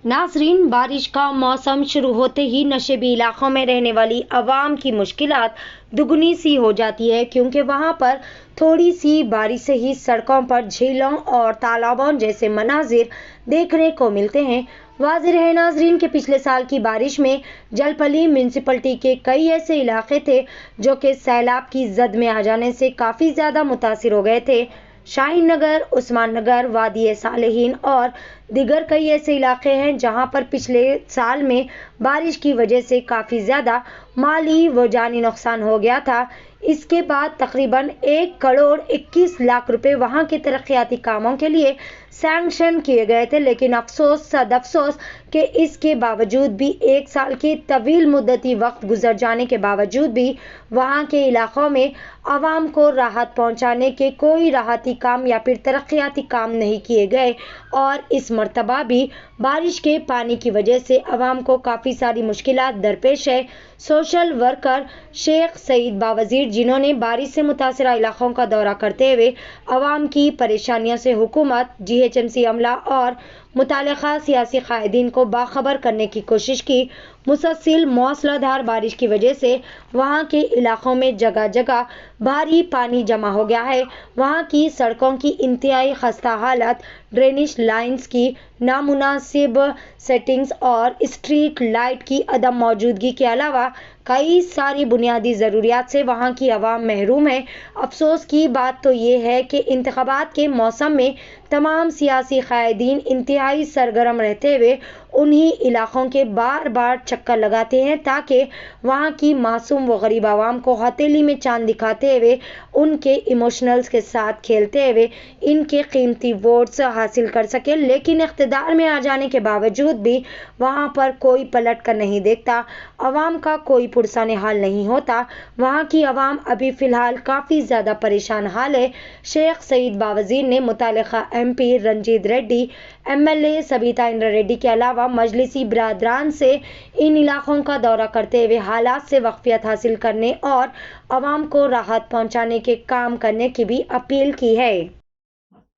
नाजरीन, बारिश का मौसम शुरू होते ही नशेबी इलाकों में रहने वाली आवाम की मुश्किलात दुगनी सी हो जाती है, क्योंकि वहां पर थोड़ी सी बारिश से ही सड़कों पर झीलों और तालाबों जैसे मनाजिर देखने को मिलते हैं। वाज़ेह है नाजरीन कि पिछले साल की बारिश में जलपली म्यूनसिपलिटी के कई ऐसे इलाके थे जो कि सैलाब की जद में आ जाने से काफ़ी ज़्यादा मुतासिर हो गए थे। शाहीन नगर, उस्मान नगर, वादी सालेहीन और दिगर कई ऐसे इलाके हैं जहां पर पिछले साल में बारिश की वजह से काफ़ी ज़्यादा माली व जानी नुकसान हो गया था। इसके बाद तकरीबन 1 करोड़ 21 लाख रुपए वहां के तरक्याती कामों के लिए सैंक्शन किए गए थे, लेकिन अफसोस सद अफसोस कि इसके बावजूद भी 1 साल के तवील मुद्दती वक्त गुजर जाने के बावजूद भी वहां के इलाकों में आवाम को राहत पहुंचाने के कोई राहती काम या फिर तरक्याती काम नहीं किए गए। और इस मरतबा भी बारिश के पानी की वजह से आवाम को काफ़ी सारी मुश्किलात दरपेश है। सोशल वर्कर शेख सईद बावजीर, जिन्होंने बारिश से मुतासरा इलाकों का दौरा करते हुए आवाम की परेशानियों से हुकूमत, GHMC अमला और मुताल्लिक़ा सियासी कायदीन को बाखबर करने की कोशिश की। मुसलसल मौसलाधार बारिश की वजह से वहाँ के इलाकों में जगह जगह भारी पानी जमा हो गया है। वहाँ की सड़कों की इंतहाई खस्ता हालत, ड्रेनेज लाइन्स की नामुनासिब सेटिंग्स और स्ट्रीट लाइट की अदम मौजूदगी के अलावा कई सारी बुनियादी ज़रूरियात से वहाँ की आवाम महरूम है। अफसोस की बात तो ये है कि इंतखाबात के मौसम में तमाम सियासी कायदीन इंतहाई सरगर्म रहते हुए उन्हीं इलाकों के बार बार चक्कर लगाते हैं ताकि वहाँ की मासूम व गरीब आवाम को हथेली में चांद दिखाते हुए उनके इमोशनल्स के साथ खेलते हुए इनके कीमती वोट्स हासिल कर सके। लेकिन इख्तिदार में आ जाने के बावजूद भी वहाँ पर कोई पलट कर नहीं देखता, आवाम का कोई पुरसान हाल नहीं होता। वहाँ की आवाम अभी फ़िलहाल काफ़ी ज़्यादा परेशान हाल है। शेख सईद बावजीर ने मुताल्लिक़ा MP रंजीत रेड्डी, MLA सबिता इंद्रा रेड्डी के अलावा मजलिसी बिरादरान से इन इलाकों का दौरा करते हुए हालात से वाक़फ़ियत हासिल करने और आवाम को राहत पहुँचाने के काम करने की भी अपील की है।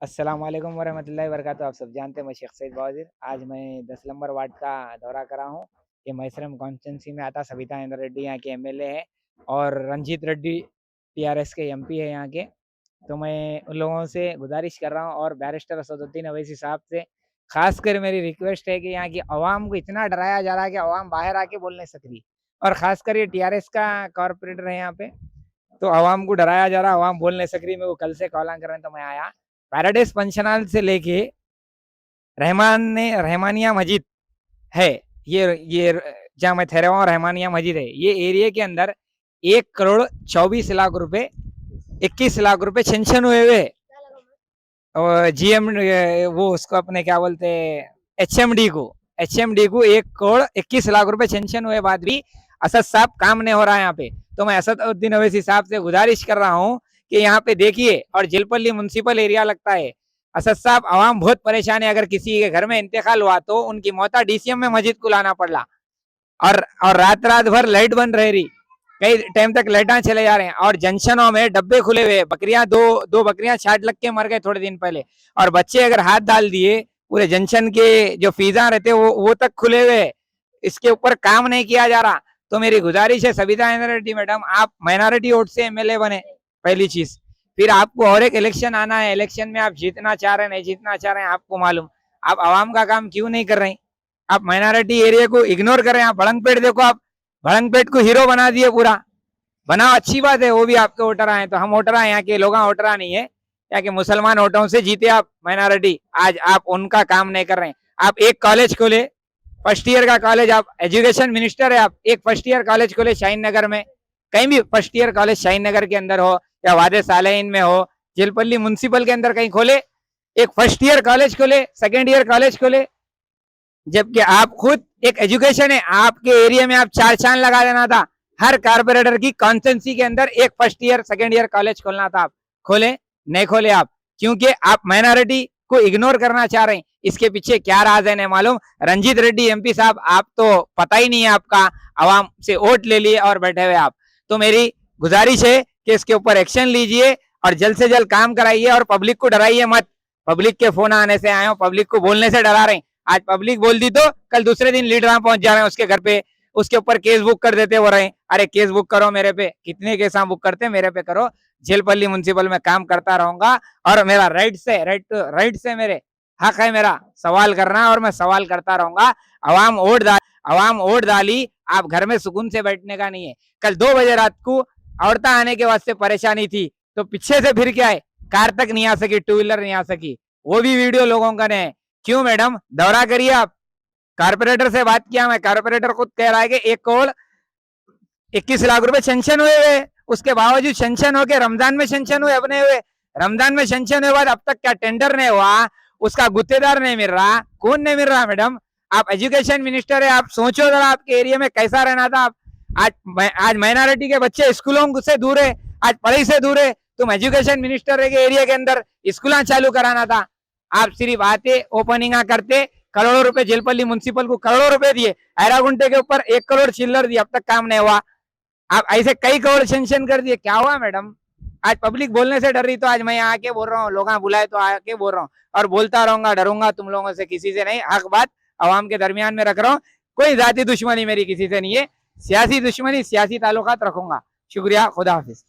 अस्सलाम वालेकुम वरहमतुल्लाहि वबरकातुहू। आप सब जानते हैं मैं शेख सईद बावजीर। आज मैं 10 नंबर वार्ड का दौरा करा हूँ। ये मैसरम कॉन्स्टिट्यूंसी में आता। सबिता इंद्रा रेड्डी यहाँ के MLA है और रंजीत रेड्डी TRS के MP है यहाँ के। तो मैं उन लोगों से गुजारिश कर रहा हूँ और बैरिस्टर असदुद्दीन अवैसी साहब से खासकर मेरी रिक्वेस्ट है कि यहाँ की आवाम को इतना डराया जा रहा है कि आवाम बाहर आके बोल नहीं सक रही। और ख़ासकर ये TRS का कॉरपोरेटर है यहाँ पे, तो आवाम को डराया जा रहा, आवाम बोल नहीं सक रही। मेरे को कल से कॉल कर रहे हैं तो मैं आया। पैराडाइज पंचनाल से लेके रहमानिया मस्जिद है, ये जहाँ मैं ठहरा हुआ रहमानिया मस्जिद है, ये एरिया के अंदर 1 करोड़ 24 लाख रुपए 21 लाख रुपए सेंक्शन हुए हुए। और GM वो उसको अपने क्या बोलते हैं HMD को 1 करोड़ 21 लाख रुपए सेंक्शन हुए बाद भी असद साहब काम नहीं हो रहा है यहाँ पे। तो मैं असदुद्दीन अवैसी साहब से गुजारिश कर रहा हूँ कि यहाँ पे देखिए, और जिलपल्ली म्युनिसिपल एरिया लगता है। असद साहब, आवाम बहुत परेशान है। अगर किसी के घर में इंतकाल हुआ तो उनकी मौता DCM में मस्जिद को लाना पड़ा। और रात रात भर लाइट बंद रह रही, कई टाइम तक लाइटा चले जा रहे हैं। और जंक्शनों में डब्बे खुले हुए, बकरियां दो बकरियां छाट लग के मर गए थोड़े दिन पहले। और बच्चे अगर हाथ डाल दिए, पूरे जंक्शन के जो फीजा रहते वो तक खुले हुए। इसके ऊपर काम नहीं किया जा रहा। तो मेरी गुजारिश है सबिता इंद्रा रेड्डी मैडम, आप माइनॉरिटी वोट से MLA बने, पहली चीज। फिर आपको और एक इलेक्शन आना है, इलेक्शन में आप जीतना चाह रहे हैं नहीं जीतना चाह रहे हैं आपको मालूम। आप आवाम का काम क्यों नहीं कर रहे हैं? आप माइनॉरिटी एरिया को इग्नोर कर रहे हैं। आप भड़ंगपेट देखो, आप भड़ंगपेट को हीरो बना दिए पूरा। बनाओ, अच्छी बात है, वो भी आपके वोटर आए तो हम वोटर आए, यहाँ के लोग वोटर नहीं है। यहाँ के मुसलमान वोटों से जीते आप माइनॉरिटी, आज आप उनका काम नहीं कर रहे हैं। आप एक कॉलेज खोले, फर्स्ट ईयर का कॉलेज, आप एजुकेशन मिनिस्टर है, आप एक फर्स्ट ईयर कॉलेज खोले शाहीन नगर में, कहीं भी फर्स्ट ईयर कॉलेज शाहीन नगर के अंदर हो या वादे सालेहीन में हो, जिलपल्ली म्युनिसिपल के अंदर कहीं खोले, एक फर्स्ट ईयर कॉलेज खोले, सेकेंड ईयर कॉलेज खोले। जबकि आप खुद एक एजुकेशन है, आपके एरिया में आप 4 चांद लगा देना था। हर कारपोरेटर की कॉन्स्टिट्यूंसी के अंदर एक first year second year college खोलना था। आप खोले नहीं खोले आप, क्योंकि आप माइनॉरिटी को इग्नोर करना चाह रहे हैं। इसके पीछे क्या राज है नहीं मालूम। रंजीत रेड्डी MP साहब, आप तो पता ही नहीं है आपका, आवाम से वोट ले लिए और बैठे हुए आप। तो मेरी गुजारिश है कि इसके ऊपर एक्शन लीजिए और जल्द से जल्द काम कराइए और पब्लिक को डराइए मत। पब्लिक के फोन आने से आए हो, पब्लिक को बोलने से डरा रहे हैं। आज पब्लिक बोल दी तो कल दूसरे दिन लीडर वहां पहुंच जा रहे हैं उसके घर पे, उसके ऊपर केस बुक कर देते हो रहे। अरे केस बुक करो मेरे पे, कितने केस बुक करते मेरे पे करो, जेलपल्ली म्युनिसिपल में काम करता रहूंगा और मेरा राइट से मेरे हक है मेरा सवाल करना और मैं सवाल करता रहूंगा। अवाम वोट डाली, आप घर में सुकून से बैठने का नहीं है। कल 2 बजे रात को औरतें आने के वास्ते परेशानी थी तो पीछे से फिर क्या है, कार तक नहीं आ सकी, 2 व्हीलर नहीं आ सकी, वो भी वीडियो लोगों का ने। क्यों मैडम, दौरा करिए आप। कारपोरेटर से बात किया मैं, कारपोरेटर खुद कह रहा है कि 1 करोड़ 21 लाख रुपए सेंक्शन हुए, उसके बावजूद सेंक्शन होके रमजान में सेंक्शन हुए, अपने हुए रमजान में सेंक्शन हुए बाद अब तक क्या टेंडर नहीं हुआ, उसका गुत्तेदार नहीं मिल रहा, कौन नहीं मिल रहा। मैडम आप एजुकेशन मिनिस्टर है, आप सोचो जरा आपके एरिया में कैसा रहना था। आज माइनॉरिटी के बच्चे स्कूलों से दूर है, आज पढ़ाई से दूर है, तुम एजुकेशन मिनिस्टर है के एरिया के अंदर स्कूल चालू कराना था। आप सिर्फ आते ओपनिंग करते, करोड़ों रुपए जेलपल्ली म्युनिसिपल को करोड़ों रुपए दिए, ऐरागुंटे के ऊपर 1 करोड़ चिल्लर दिए, अब तक काम नहीं हुआ। आप ऐसे कई करोड़ सेंक्शन कर दिए, क्या हुआ मैडम। आज पब्लिक बोलने से डर रही तो आज मैं आके बोल रहा हूँ, लोग बुलाए तो आके बोल रहा हूँ और बोलता रहूंगा, डरूंगा तुम लोगों से, किसी से नहीं। हक बात अवाम के दरमियान में रख रहा हूँ, कोई जाति दुश्मनी मेरी किसी से नहीं है, सियासी दुश्मनी सियासी ताल्लुकात रखूंगा। शुक्रिया, खुदा हाफिज।